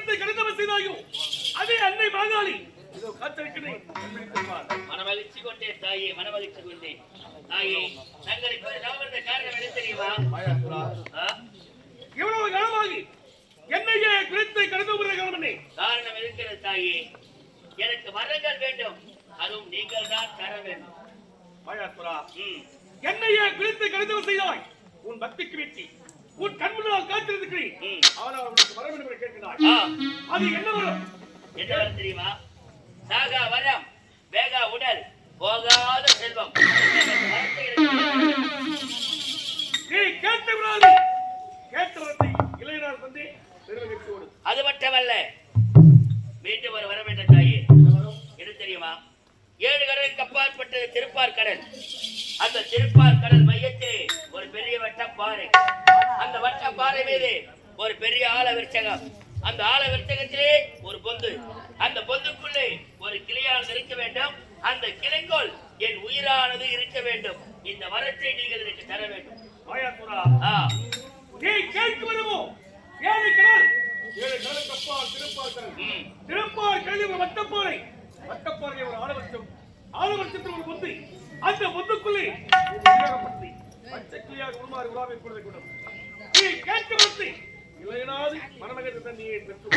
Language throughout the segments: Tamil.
கிரகத்தை கடிதம் செய்தாயோ அதே அன்னை மாகாளி இதோ காத்திருக்கிறேன். மனமகிழ்ச்சி கொண்டே தாயே, மனமகிழ்ச்சி கொண்டே தாயே. தங்களுக்கு ராமந்த காரணம் என்ன தெரியுமா? இவ்வளவு காலமாகி என்னையே கிரகத்தை கடிதம் காரணம் இருக்கிறது தாயே. எனக்கு வரங்கள் வேண்டும், அதுவும் நீங்கள் தான் தர வேண்டும். என்னையே கிரகத்தை கடிதம் செய்தாய். உன் பக்திக்கு வெற்றி உன் கண்முன்னால் காத்திருக்கிறேன். ஆனால் அவனுக்கு வர வேண்டும் என்று கேட்கிறாய். அது என்ன வரும்? என்ன வரும் தெரியுமா? சாகா வரம், வேகா உடல், போகாத செல்வம். நீ கேட்ட விடாது கேட்டவரத்தை இளையரால் வந்து நிர்வகித்து. அது மட்டுமல்ல, மீண்டும் ஒரு வர வேண்டும் தாயே. என்ன தெரியுமா? 7 கடலுக்கு அப்பாற்பட்டது திருப்பார் கடல். அந்த திருப்பார் கடல் மையத்தில் ஒரு பெரிய வட்டப்பாறை. அந்த வட்டப்பாறை மீது ஒரு பெரிய ஆல விருட்சகம். அந்த ஆல விருட்சகத்திலே ஒரு பொந்து. அந்த பொந்துக்குள்ளே ஒரு கிளையானது இருக்க வேண்டும். அந்த கிளைக்குள் என் உயிரானது இருக்க வேண்டும். இந்த வரத்தை நீங்கள் எனக்கு தர வேண்டும். நீ கேட்குவதுமோ 7 கடல் 7 கடலுக்கு அப்பால் திருப்பார் கடல். திருப்பார் கடலில் ஒரு வட்டப்பாறை. வட்டப்பாறை ஒரு ஆலவர்த்தத்தில் ஒரு பொந்து. அந்த பொந்துக்குள்ளே பற்றி பச்சை கிளியாக உருமாறி உலாவிக் கொள்வதை கொண்டும் நீ கேட்க வந்து இளையனாது மரணகத்தை தண்ணியை பெற்று.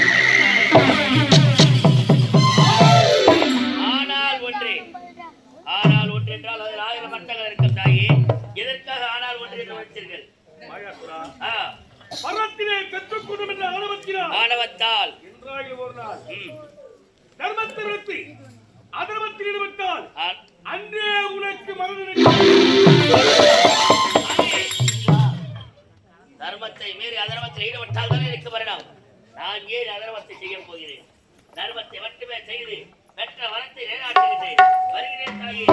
ஆனால் ஒன்று என்றால் அதில் 1000 மட்டங்கள் இருக்கும் தாயே. எதற்காக ஆனால் ஒன்று என்று வச்சீர்கள்? மரணத்திலே பெற்றுக் கொள்ளும் என்ற ஆணவத்தால் என்றாயில் ஒரு நாள் தர்மத்தை நிறுத்தி அதர்மத்தில் ஈடுபட்டால் அன்றே உனக்கு தர்மத்தை மீறி அதர்மத்தில் ஈடுபட்டால் தான் எனக்கு மரணம். நான் ஏன் அதர்மத்தை செய்ய போகிறேன்? தர்மத்தை மட்டுமே செய்து பெற்ற வரத்தை நிலைநாட்டுகிறேன். வருகிறேன் தாயே.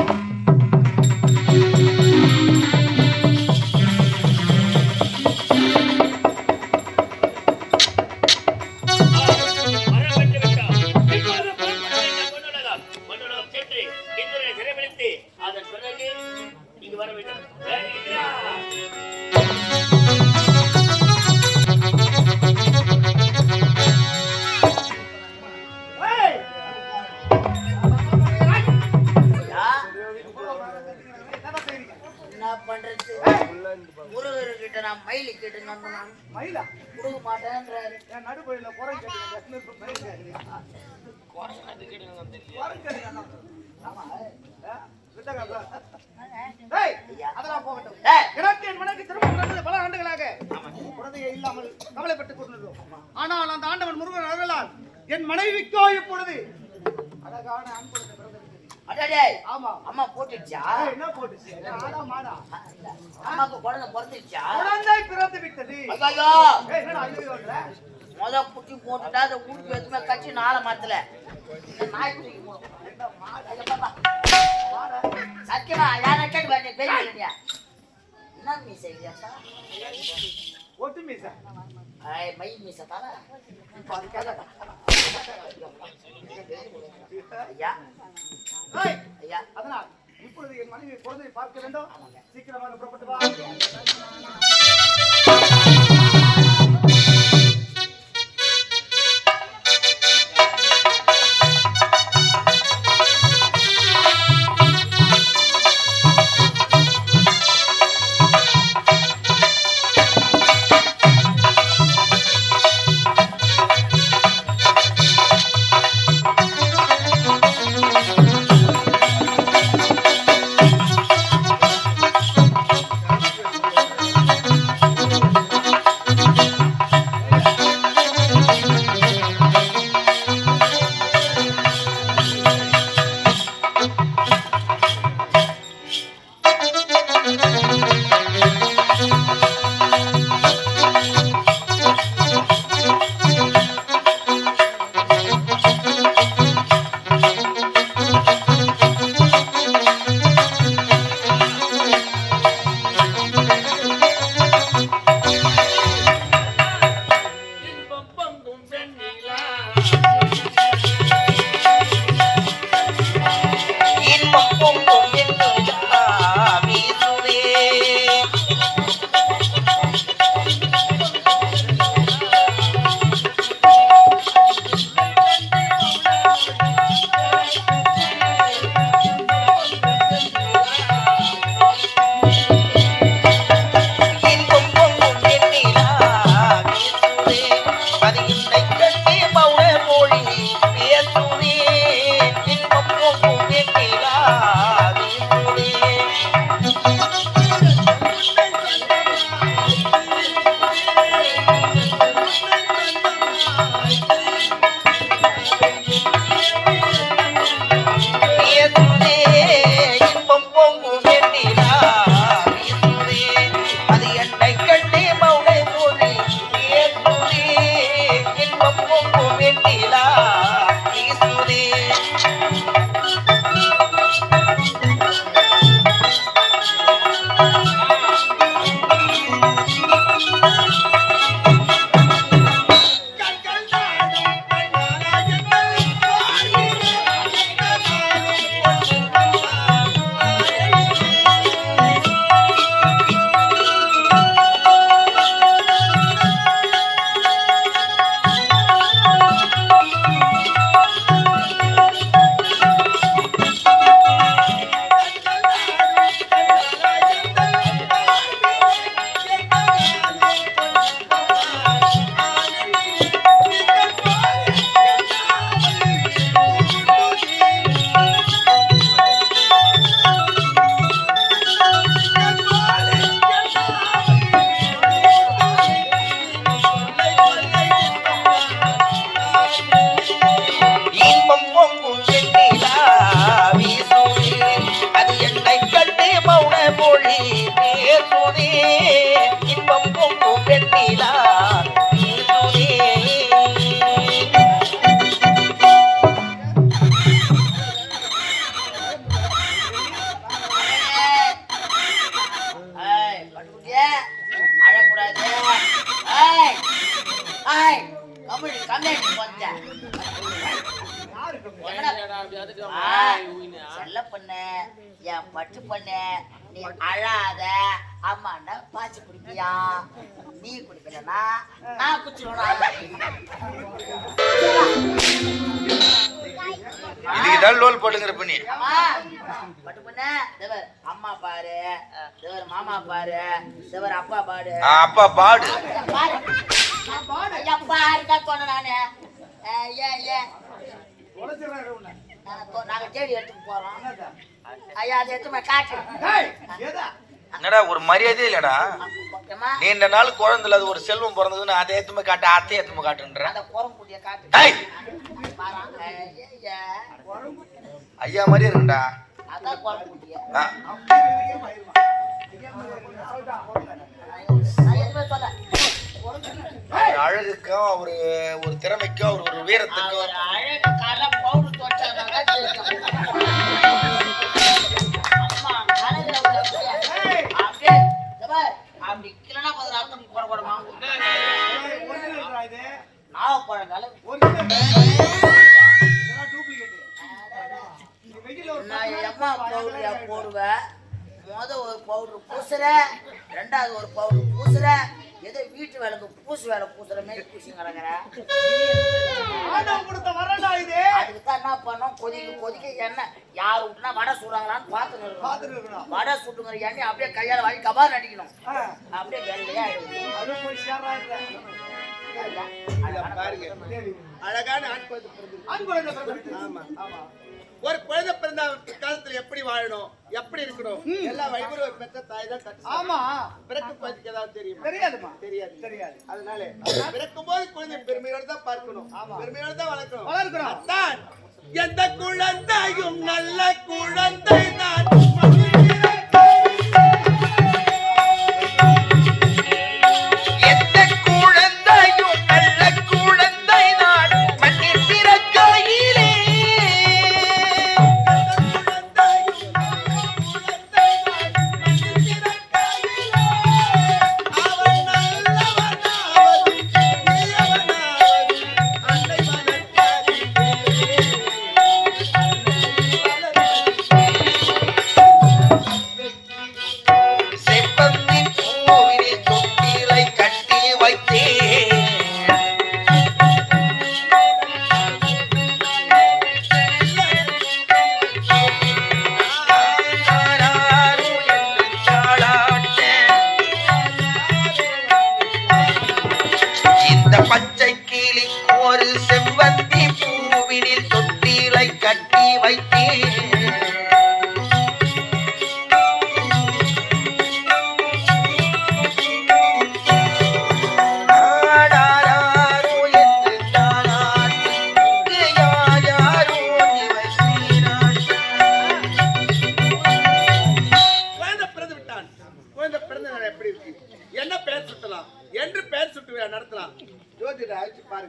அதன் பிறகு இங்கு வர வேண்டும். என்ன பண்றது? முருகர்கிட்ட நான் மயிலு கேட்டு நம்பணும். மயிலா கொடுக்க மாட்டேன்றாரு. நடுப்பயில குறை பல ஆண்டுகளாக குழந்தையை இல்லாமல் கவலைப்பட்டுக் கொண்டிருந்தோம். ஆனால் அந்த ஆண்டவன் முருகன் அருளால் என் மனைவிக்கோ இப்பொழுது அழகான அன்பு ஆமா அம்மா போட்டுச்சா? என்ன போட்டுச்சு? அம்மாக்கு குழந்தை பிறந்துச்சா? குழந்தை பிறந்து விட்டது. முத குட்டி போட்டுட்டா அதை உடுப்பு எதுவுமே கட்சி 4 மாதத்துல நாய்க்குட்டிக்கு சத்தியமா யார கேட்டு பாருங்க. பெரிய இல்லையா? என்ன மீசை இல்லையாக்கா? ஒட்டு மீசை. மை மீசை தானே. ஐயா ஐயா, அதனால் இப்பொழுது என் மனைவி குழந்தையை பார்க்க வேண்டும். சீக்கிரமாக புறப்பட்டு வா. தமிழ் கம்யூனிட்டி போச்சேன் செல்ல பண்ணு என் பட்டு பண்ணு நீ அழாத அம்மாண்டா பாய்ச்சி குடிப்பியா நீ குடிக்கலன்னா நான் குடிச்சிடுவேன் இதுக்கு தான் லோல் போட்டுங்கிற பண்ணி பட்டு பண்ண தேவர் அம்மா பாரு தேவர் மாமா பாரு தேவர் அப்பா பாடு அப்பா பாடு பாருக்கா சொன்ன நானு நாங்க தேடி எடுத்துட்டு போறோம் ஐயா அதை எடுத்து காட்டு என்னடா ஒரு மரியாதையே இல்லடா நீண்ட நாள் குழந்தை அது ஒரு செல்வம் பிறந்ததுன்னு அதை ஏத்துமே காட்டு அத்தை ஏத்துமே காட்டுன்ற அந்த குரங்குடிய காட்டு ஐயா மாதிரியே இருக்குடா அதான் குரங்குடிய சொல்ல அழகுக்கும் அவரு ஒரு திறமைக்கும் அவர் ஒரு வீரத்துக்கும் அழகு கால பவுடர் தோச்சாங்க அப்படி கிளனா பதில் அர்த்தம் போட போடமா நாவப்பழங்கால நான் எம்மா பவுடர் போடுவேன் ஒரு பவுடர் பூசுற ரெண்டாவது ஒரு பவுடர் பூசுற ஏதோ வீட்டு வேலைக்கு பூசு வேலை பூசுற மாதிரி பூசி கிடக்குறேன் அதுக்குதான் என்ன பண்ணோம் கொதிக்க எண்ணெய் யார் விட்டுனா வடை சுடுறாங்களான்னு பார்த்துன்னு வடை சுட்டுங்கிற எண்ணெய் அப்படியே கையால வாங்கி கபார் அடிக்கணும் அப்படியே வெள்ளையா அழகான ஒரு குழந்தை பிறந்த காலத்துல எப்படி வாழணும் எப்படி இருக்கணும் எல்லா வைபவம் பெற்ற தாய் தான் ஆமா பிறக்கும் குழந்தைக்கு ஏதாவது தெரியும் தெரியாது அதனால பிறக்கும் போது குழந்தை பெருமையோட தான் பார்க்கணும் பெருமையோட தான் வளர்க்கணும் அதான் எந்த குழந்தையும் நல்ல குழந்தை தான்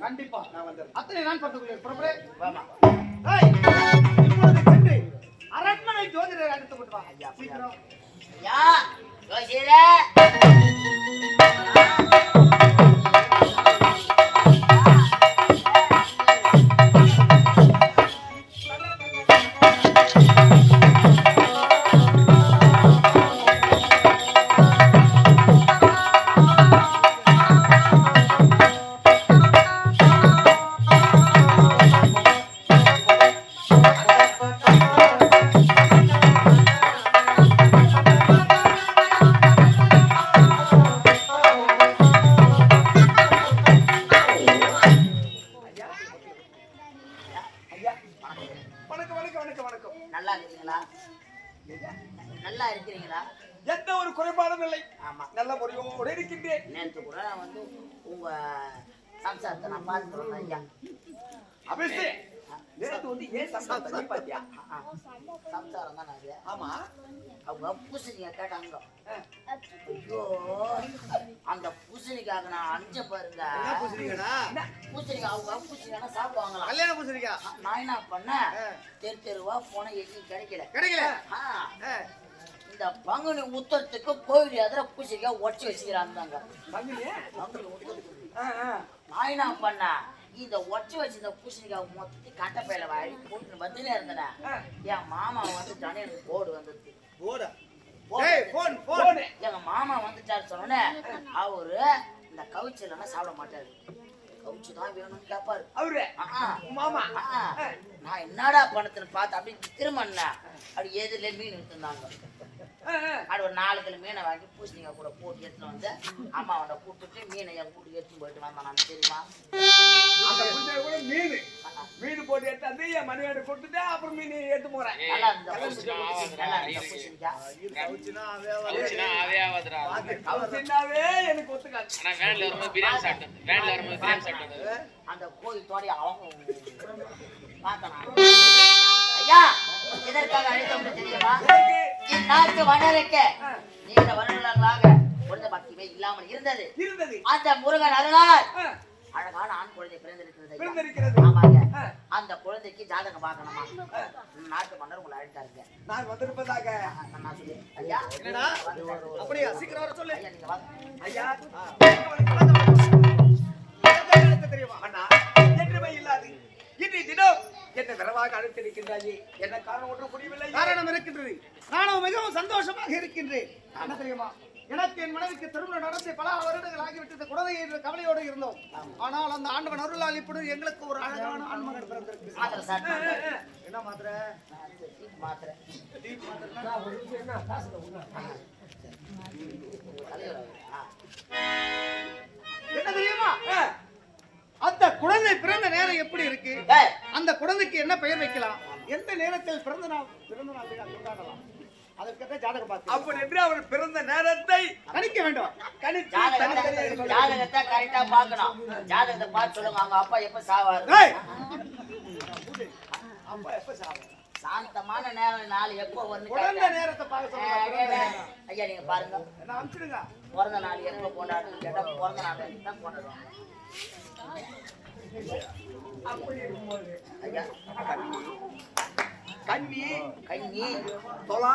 கண்டிப்பா நான் வந்தேன் அத்தனை நான் பார்த்துக்கொள்கிறேன் புறப்படே வாமா இப்பொழுது சென்று அரண்மனை ஜோதிடரை அழைத்து கொண்டு வா ஐயா சீக்கிரம் யா ஜோதிடரே நல்லா இருக்கிறீங்களா? எந்த ஒரு குறைபாடும் இல்லை. ஆமா, நல்ல முறையோடு இருக்கின்றேன். நேற்று கூட நான் வந்து உங்க சம்சாரத்தை நான் பார்த்துக்கிறேன் ஐயா. அபிஷே நேற்று வந்து ஏன் சம்சாரத்தை பாத்தியா? சம்சாரம் தான் அது. ஆமா, அவங்க பூசணிக்காய் கேட்டாங்க. ஐயோ, அந்த பூசணிக்காக நான் அஞ்ச பாருங்க. என்ன பூசணிக்காடா? பூசணிக்காய் அவங்க பூசணிக்காய் சாப்பிடுவாங்களா? கல்யாண பூசணிக்காய். நான் என்ன பண்ணேன், தெருவா போன எங்கேயும் கிடைக்கல. இந்த பங்குனி உத்தரத்துக்கு கோவில் எதிர பூசணிக்காய் உடச்சி வச்சுக்கிறாங்க. நான் என்ன பண்ணேன், இந்த ஒற்றை வச்சு இந்த பூசணிக்காய் மொத்தத்தை கட்டப்பையில வாங்கி போட்டு வந்துனே இருந்தேன். என் மாமா வந்துட்டானே எனக்கு போடு வந்துச்சு. போடா போடு. எங்க மாமா வந்துட்டாரு சொன்னோன்னே அவரு இந்த கவுச்சி இல்லைன்னா சாப்பிட மாட்டாரு. கவுச்சி தான் வேணும்னு கேட்பாரு அவரு மாமா. நான் என்னடா பணத்துன்னு பார்த்து அப்படி திரும்பினேன். அப்படி எதிரில மீன் எடுத்துருந்தாங்க. அது ஒரு 4 கிலோ மீனை வாங்கி பூசணிக்காய் கூட போட்டு எடுத்துன்னு வந்து அம்மாவோட கூப்பிட்டுட்டு மீனை என் கூட்டு எடுத்துன்னு போயிட்டு வந்தான். நான் தெரியுமா அந்த புஞ்சை கூட மீன் போட்டு எடுத்து வந்து என் மனைவியோட கொடுத்துட்டு அப்புறம் மீன் எடுத்து போறேன். நல்லா இருந்த பூசணிக்காய் கவுச்சினாவே எனக்கு ஒத்துக்காது. அந்த கோயில் தோடைய அவங்க பார்த்தேன். ஐயா இதற்காக அழைத்தவங்க தெரியுமா? இந்நாட்டு வனருக்க நீண்ட வருடங்களாக குழந்தை பாக்கியமே இல்லாமல் இருந்தது. அந்த முருகன் அருளால் அழகான ஆண் குழந்தை பிறந்திருக்கிறது. ஆமாங்க. அந்த குழந்தைக்கு ஜாதகம் பார்க்கணுமா? நாட்டு மன்னர் உங்களை அழைத்தாருங்க. நான் வந்திருப்பதாக நான் சொல்லி ஐயா என்னடா அப்படியே சீக்கிரம் வர சொல்லு. ஐயா நீங்க வாங்க. ஐயா தெரியுமா அண்ணா என்றுமே இல்லாது இன்றைய தினம் என்ன விரைவாக அழைத்திருக்கின்றாயே என்ன காரணம் ஒன்றும் புரியவில்லை. காரணம் இருக்கின்றது. நானும் மிகவும் சந்தோஷமாக இருக்கின்றேன். என்ன தெரியுமா? எனக்கு என் மனைவிக்கு திருமணம் நடத்தி பல வருடங்கள் ஆகிவிட்டது. குழந்தை என்ற கவலையோடு இருந்தோம். ஆனால் அந்த ஆண்டவன் அருளால் இப்படி எங்களுக்கு ஒரு அழகான ஆண்மகன் பிறந்திருக்கு. என்ன மாத்திரை? மாத்திரை என்ன தெரியுமா? அந்த குழந்தை பிறந்த நேரம் எப்படி இருக்கு? அந்த குழந்தைக்கு என்ன பெயர் வைக்கலாம்? எந்த நேரத்தில் பிறந்த நாள் விழா கொண்டாடலாம்? அதற்கேற்ற ஜாதகம் பார்த்து அப்படி என்று அவர் பிறந்த நேரத்தை கணிக்க வேண்டும். ஜாதகத்தை கரெக்டா பார்க்கணும். ஜாதகத்தை பார்த்து சொல்லுங்க அவங்க அப்பா எப்ப சாவாரு. அப்பா எப்ப சாவாரு? சாந்தமான நேரம் நாள் எப்போ வந்து பிறந்த நேரத்தை பார்க்க சொல்லுங்க. ஐயா நீங்க பாருங்க. என்ன அனுப்பிச்சிடுங்க. பிறந்த நாள் எப்போ கொண்டாடுன்னு கேட்டா பிறந்த நாள் தான் கொண்டாடுவாங்க. அப்படி இருக்கும்போது ஐயா கன்னி கன்னி தொலா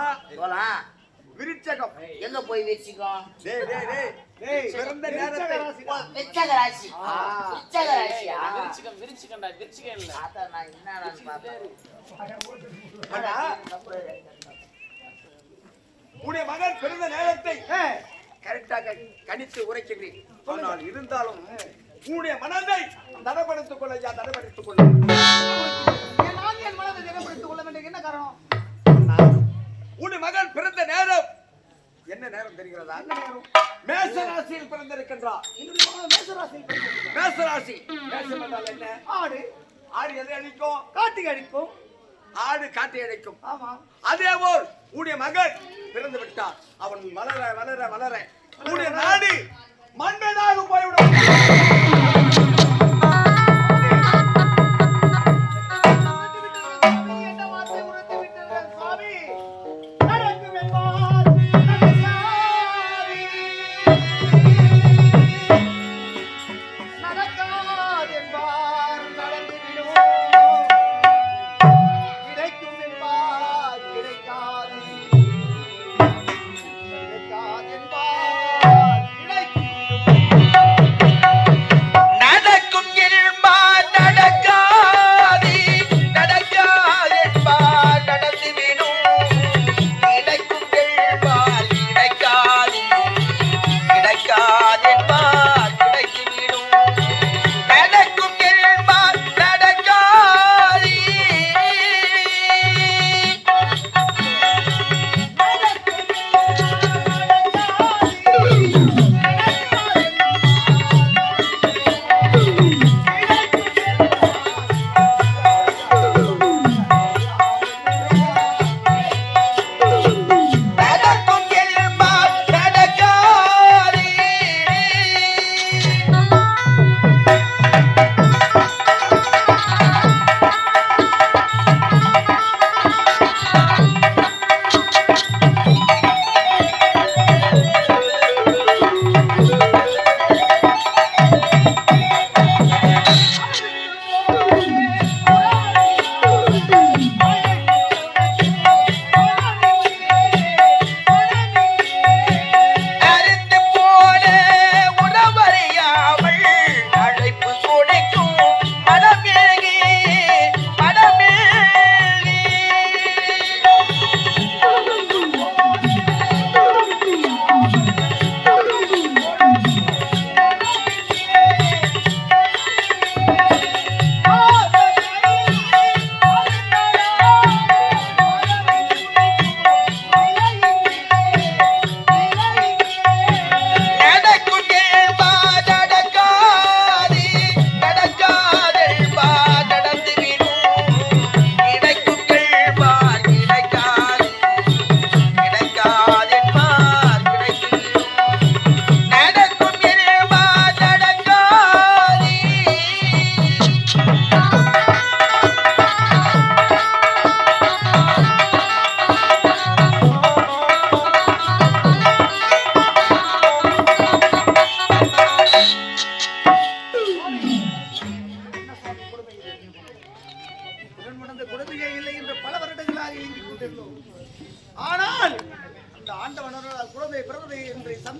விருட்சகம் எங்க போய் வச்சுக்கோம்? பிறந்த நேரத்தை விருச்சக ராசி. விருச்சக ராசியா? விருச்சிகம் இல்ல. அத நான் என்னன்னு பார்த்தேன். உடைய மகன் பிறந்த நேரத்தை கரெக்டாக கணித்து உரைக்கின்றேன். ஆனால் இருந்தாலும் உன்னுடைய மனதை தடப்படுத்திக் கொள்ள தடப்படுத்திக் கொள்ள என் மனதை தடப்படுத்திக் கொள்ள வேண்டிய என்ன காரணம்? உன்னுடைய மகன் பிறந்த நேரம் என்ன நேரம் தெரிகிறதா? மேச ராசியில் பிறந்திருக்கின்றார். மேச ராசி. மேசம் என்றால் என்ன? ஆடு. ஆடு எதை அழிக்கும்? காட்டை அழிக்கும். ஆடு காட்டை அழிக்கும். ஆமா. அதே போல் உன்னுடைய மகன் பிறந்து விட்டார். அவன் வளர வளர வளர உன்னுடைய நாடு மண்மேடாக போய்விடும்.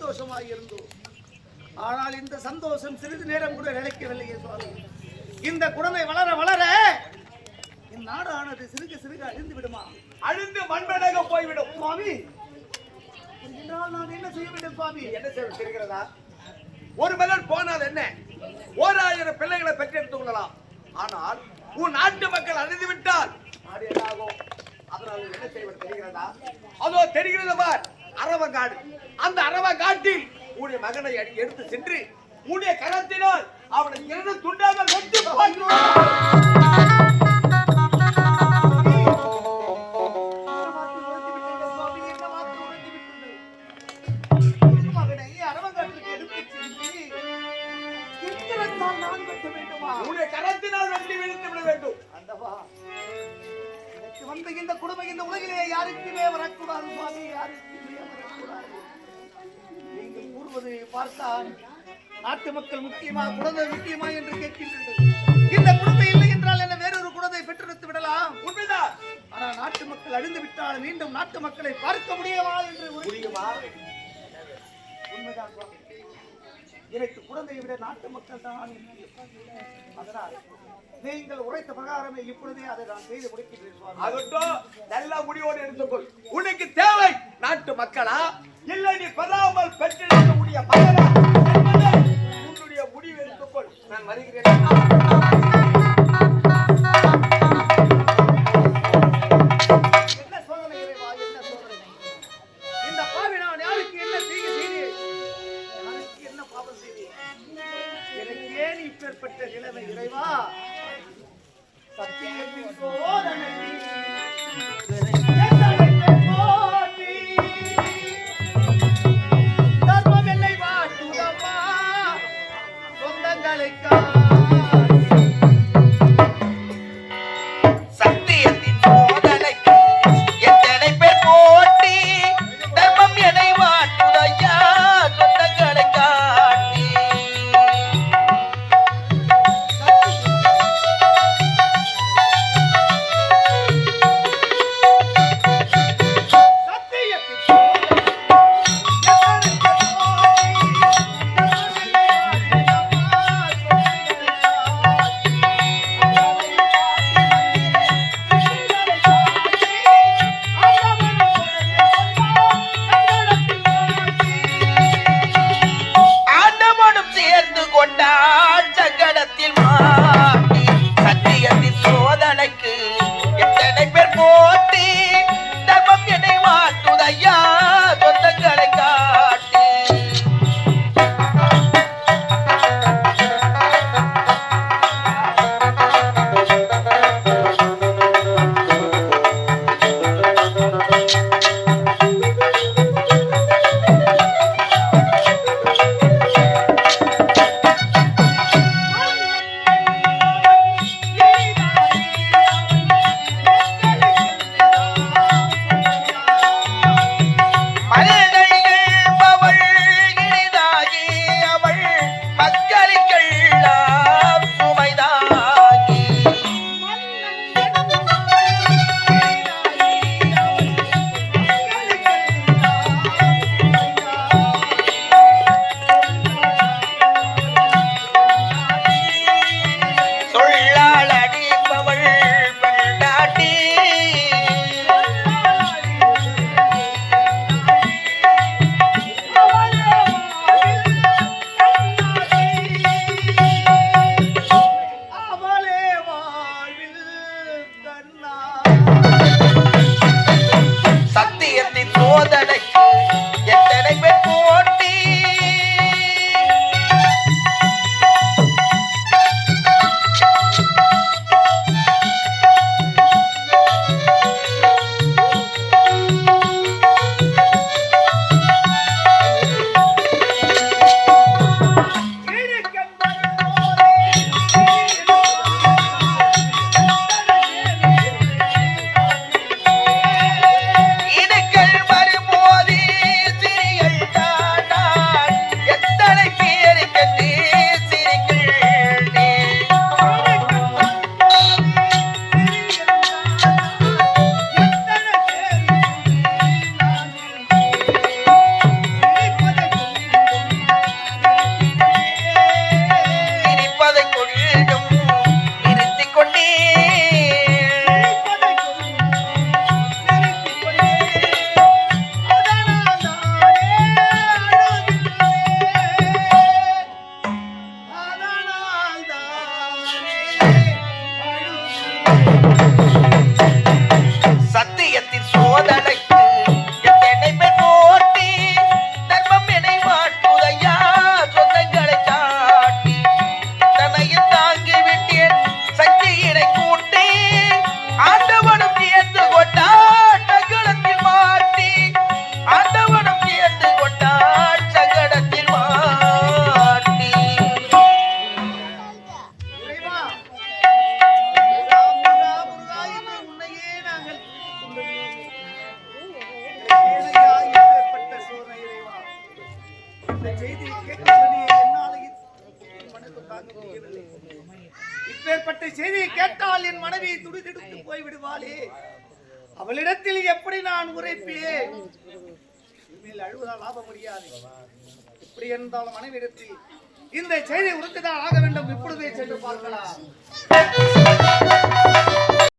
சந்தோஷமாக இருந்தோம். ஆனால் இந்த சந்தோஷம் சிறிது நேரம் கூட நிலைக்கவில்லையே சுவாமி. இந்த குழந்தை வளர வளர இந்நாடு ஆனது சிறுக சிறுக அழிந்து விடுமா? அழிந்து மண்மேடாக போய்விடும் சுவாமி. என்றால் நான் என்ன செய்ய வேண்டும் சுவாமி? என்ன செய்ய தெரிகிறதா? ஒரு மகன் போனால் என்ன, 1000 பிள்ளைகளை பெற்றெடுத்துக் கொள்ளலாம். ஆனால் உன் நாட்டு மக்கள் அழிந்து விட்டால் நாடு என்ன ஆகும்? அதனால் என்ன செய்வது தெரிகிறதா? அதோ தெரிகிறது பார், அரவங்காடு. அந்த அரவங்காட்டில் உன்னுடைய மகனை எடுத்து சென்று உன்னுடைய கரத்தினால் அவனை 2 துண்டாக வெட்டி உன்னுடைய கரத்தினால் வெட்டி விழுந்து விட வேண்டும். வந்த இந்த குடும்பம் இந்த உலகிலே யாருக்குமே வரக்கூடாது சுவாமி, யாருக்குமே வரக்கூடாது. நீங்கள் கூறுவது பார்த்தால் நாட்டு மக்கள் முக்கியமா குழந்தை முக்கியமா என்று கேட்கின்றது. இந்த குழந்தை இல்லை என்றால் என்ன வேறொரு குழந்தை பெற்றெடுத்து விடலாம், உண்மைதான். ஆனால் நாட்டு மக்கள் அழிந்து விட்டால் மீண்டும் நாட்டு மக்களை பார்க்க முடியுமா என்று முடியுமா? உண்மைதான் சுவாமி. எனக்கு குழந்தையை விட நாட்டு மக்கள் தான். அதனால் நீங்கள் உரைத்த பிரகாரமே இப்பொழுதே அதை நான் செய்து முடிக்கின்றேன் சுவாமி. அதட்டும், நல்ல முடிவோடு எடுத்துக்கொள். உனக்கு தேவை நாட்டு மக்களா இல்லை நீ பெறாமல் பெற்றெடுக்கக்கூடிய மகனா என்பதை உன்னுடைய முடிவு எடுத்துக்கொள். நான் வருகிறேன். என்ன சோதனை இறைவா, என்ன சோதனை? இந்த பாவி நான் யாருக்கு என்ன செய்தேன்? யாருக்கு என்ன பாவம் செய்தேன்? எனக்கு ஏன் இப்பேற்பட்ட நிலைமை இறைவா? சத்தியத்தின் சோதனை தர்மம் என்னை வாட்டுதம்மா, சொந்தங்களை சத்தியத்தின் சோதனைக்கு எத்தனை பேர் போட்டி, தர்மம் என்னை வாட்டுதையா சொந்தங்களை காட்டி. ஆண்டவனும் சேர்ந்து கொண்டான் சங்கடத்தில் மாட்டி. சத்தியத்தின் சோதனைக்கு எத்தனை பேர் போட்டி, தர்மம் என்னை வாட்டுதையா சொந்தங்களை காட்டி. இப்பேற்பட்ட செய்தியை கேட்டால் என் மனைவி துடிதுடித்து போய் விடுவாளே, அவளிடத்தில் எப்படி நான் உரைப்பேன்? இனிமேல் அழுவதால் லாபம் முடியாது. எப்படி இருந்தாலும் மனைவிடத்தில் இந்த செய்தியை உரைத்துதான் ஆக வேண்டும். இப்பொழுதே சென்று பார்க்கலாம்.